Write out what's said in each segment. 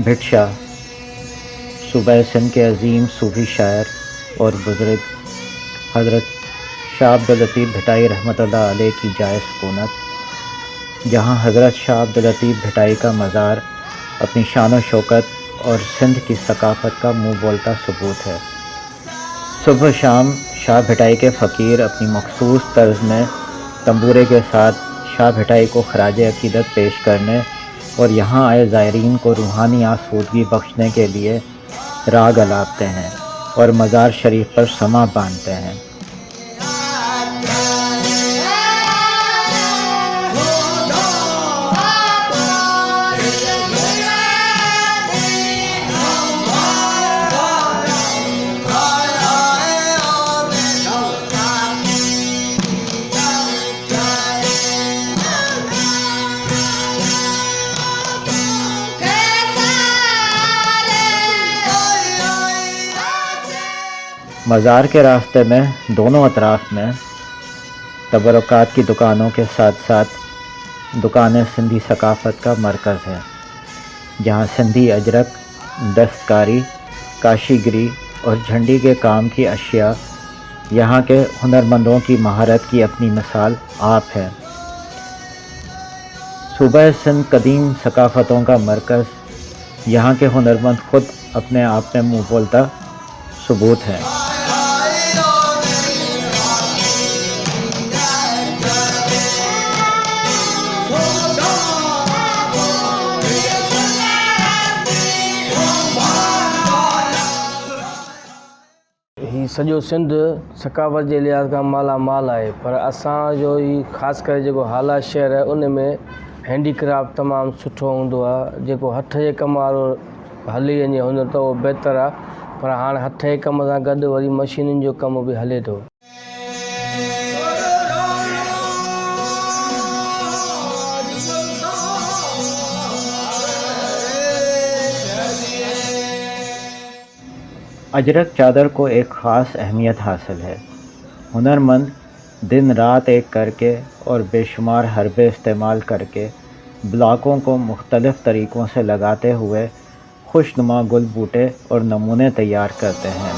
भिट शाह सूबा सिंध के अजीम सूफी शायर और बुज़ुर्ग हज़रत शाह अब्दुल लतीफ़ भिटाई रहमतुल्लाह अलैह की जाए सुकूनत, जहाँ हज़रत शाह अब्दुल लतीफ़ भिटाई का मज़ार अपनी शान व शौकत और सिंध की सकाफ़त का मुँह बोलता सबूत है। सुबह शाम शाह भिटाई के फ़कीर अपनी मखसूस तर्ज में तंबूरे के साथ शाह भिटाई को खराज अक़ीदत पेश करने और यहाँ आए ज़ायरीन को रूहानी आसूदगी बख्शने के लिए राग अलापते हैं और मज़ार शरीफ पर समा बांधते हैं। मज़ार के रास्ते में दोनों अतराफ़ में तबरुकात की दुकानों के साथ साथ दुकानें सिंधी सकाफ़त का मरकज़ है, जहाँ सिंधी अजरक, दस्तकारी, काशीगरी और झंडी के काम की अशिया, यहाँ के हुनरमंदों की महारत की अपनी मिसाल आप है। सूबा सिंध कदीम सकाफ़तों का मरकज़, यहाँ के हुनरमंद ख़ुद अपने आप में मुँह बोलता सबूत है। ही सॼो सिंध सकाफ़त जे लिहाज़ खां मालामाल आहे, पर असांजो ही ख़ासि करे जेको हालात शहर आहे उन में हैंडीक्राफ्ट तमामु सुठो हूंदो आहे। जेको हथ जे कम वारो हली वञे हुन त उहो बहितरु आहे, पर हाणे हथ जे कम सां गॾु वरी मशीनुनि जो कम बि हले थो। अजरक चादर को एक ख़ास अहमियत हासिल है। हुनरमंद दिन रात एक करके और बेशुमार हरबे इस्तेमाल करके ब्लॉकों को मुख्तलिफ़ तरीक़ों से लगाते हुए खुशनुमा गुल बूटे और नमूने तैयार करते हैं।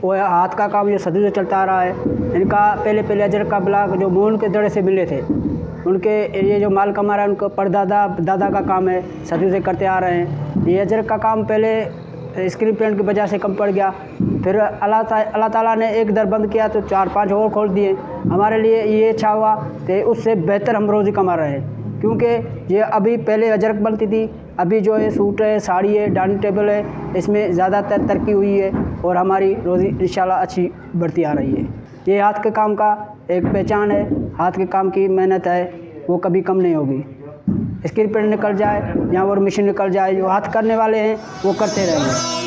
वो हाथ का काम ये सदियों से चलता आ रहा है। इनका पहले अजरक का ब्लॉक जो मून के दड़े से मिले थे, उनके ये जो माल कमा रहा है उनका परदादा दादा का काम है, सदियों से करते आ रहे हैं। ये अजरक का काम पहले स्क्रीन प्रिंट की वजह से कम पड़ गया, फिर अल्लाह ताला ने एक दर बंद किया तो 4-5 और खोल दिए। हमारे लिए ये अच्छा हुआ कि उससे बेहतर हम रोज़ी कमा रहे हैं, क्योंकि ये अभी पहले अजरक बनती थी, अभी जो है सूट है, साड़ी है, डाइनिंग टेबल है, इसमें ज़्यादातर तरक्की हुई है और हमारी रोज़ी इंशाल्लाह अच्छी बढ़ती आ रही है। ये हाथ के काम का एक पहचान है, हाथ के काम की मेहनत है, वो कभी कम नहीं होगी। स्क्रीन प्रिंट निकल जाए या और मशीन निकल जाए, जो हाथ करने वाले हैं वो करते रहेंगे।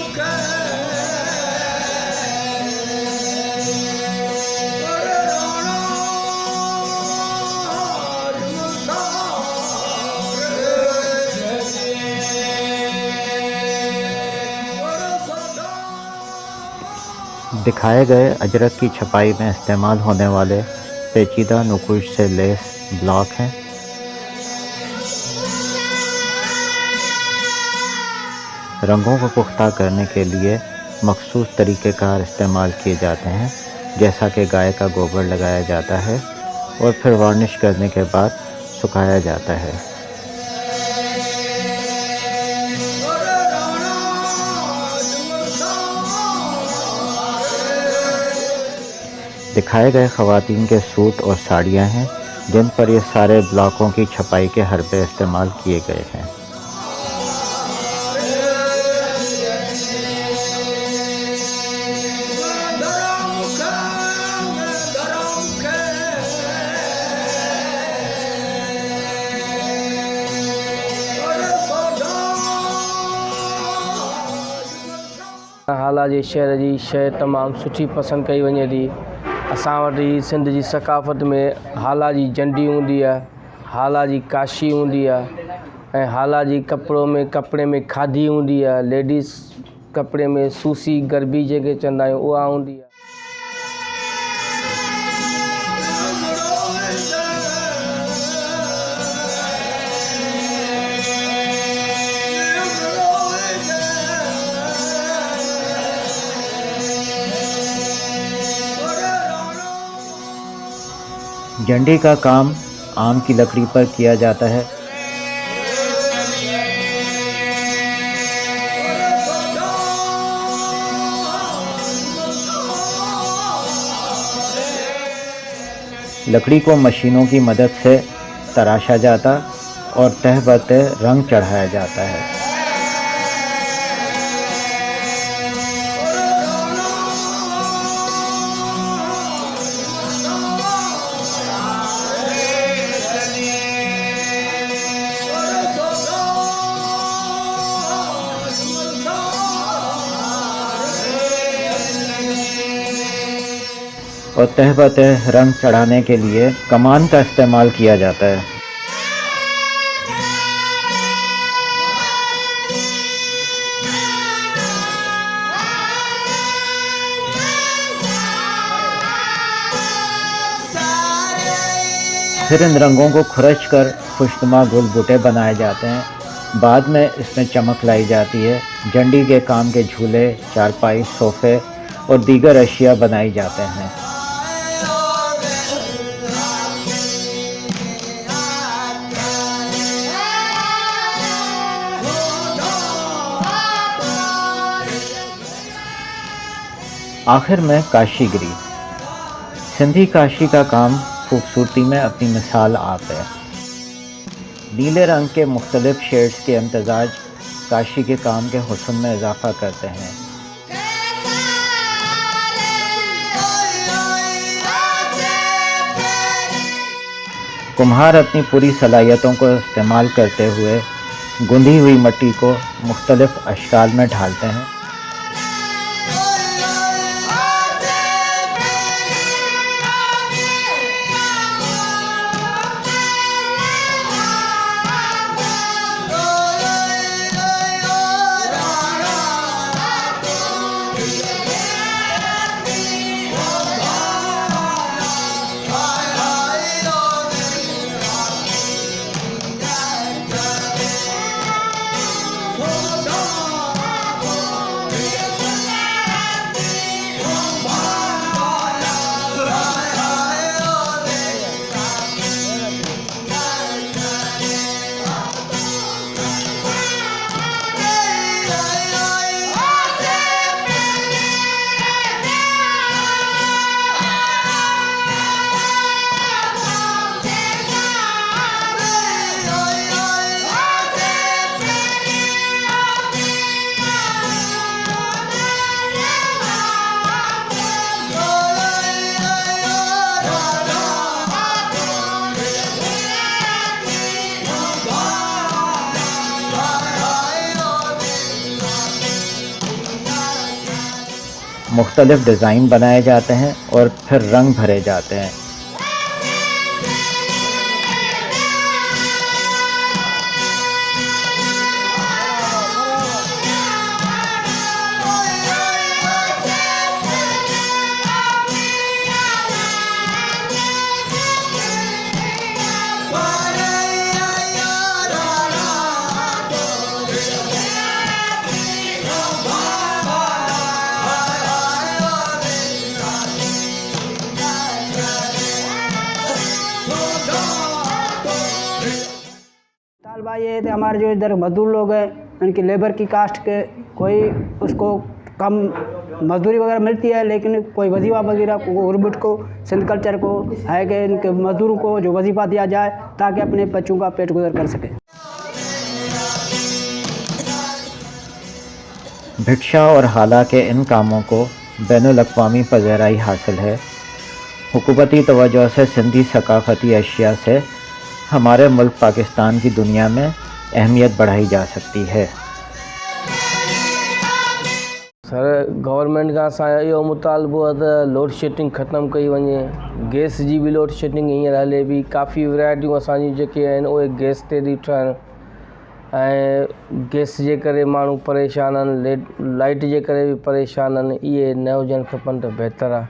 दिखाए गए अजरक की छपाई में इस्तेमाल होने वाले पेचीदा नुकुश से लेस ब्लॉक हैं। रंगों को पुख्ता करने के लिए मखसूस तरीक़ेकार इस्तेमाल किए जाते हैं, जैसा कि गाय का गोबर लगाया जाता है और फिर वार्निश करने के बाद सुखाया जाता है। दिखाए गए ख़वातीन के सूट और साड़ियाँ हैं, जिन पर ये सारे ब्लॉकों की छपाई के हरबे इस्तेमाल किए गए हैं। हाला जे शहर जी शइ तमामु सुठी पसंदि कई वञे थी। असां वटि सिंध जी सकाफ़त में हाला जी झंडी हूंदी आहे, हाला जी काशी हूंदी आहे ऐं हाला जी कपिड़े में खादी हूंदी आहे। लेडीज़ कपिड़े में सूसी गरबी जंहिंखे चवंदा आहियूं उहा हूंदी आहे। झंडी का काम आम की लकड़ी पर किया जाता है। लकड़ी को मशीनों की मदद से तराशा जाता और तह ब तह रंग चढ़ाया जाता है। और तह ब तह रंग चढ़ाने के लिए कमान का इस्तेमाल किया जाता है। फिर इन रंगों को खुरच कर खुशनुमा गुल बूटे बनाए जाते हैं। बाद में इसमें चमक लाई जाती है। झंडी के काम के झूले, चारपाई, सोफ़े और दीगर अशिया बनाई जाते हैं। आखिर में काशीगिरी। सिंधी काशी का काम खूबसूरती में अपनी मिसाल आप है। नीले रंग के मुख्तलिफ शेड्स के इम्तजाज काशी के काम के हुस्न में इजाफा करते हैं। कुम्हार अपनी पूरी सलाहियतों को इस्तेमाल करते हुए गुंधी हुई मिट्टी को मुख्तलिफ अशकाल में ढालते हैं। मुख्तलिफ डिज़ाइन बनाए जाते हैं और फिर रंग भरे जाते हैं। तालबा ये थे हमारे जो इधर मजदूर लोग हैं, उनकी लेबर की कास्ट के कोई उसको कम मजदूरी वगैरह मिलती है, लेकिन कोई वजीफ़ा वगैरह को गवर्नमेंट को सिंध कल्चर को है कि इनके मजदूरों को जो वजीफ़ा दिया जाए ताकि अपने बच्चों का पेट गुजर कर सके। भिक्षा और हाला के इन कामों को बैनुल-अक़वामी पज़ीराई हासिल है। हुकूमती तवज्जो से सिंधी सकाफ़ती अशिया से हमारे मुल्क पाकिस्तान की दुनिया में अहमियत बढ़ाई जा सकती है। सर गवर्नमेंट खां असांजो इहो मुतालबो आहे त लोड शेडिंग ख़तमु कई वञे। गैस जी बि लोड शेडिंग हींअर हले पई। काफ़ी वैराइटियूं असांजी जेके आहिनि उहे गैस ते थी ठहनि ऐं गैस जे करे माण्हू परेशान आहिनि, लाइट जे करे बि परेशान आहिनि। इहे न हुजणु खपनि त बहितरु आहे।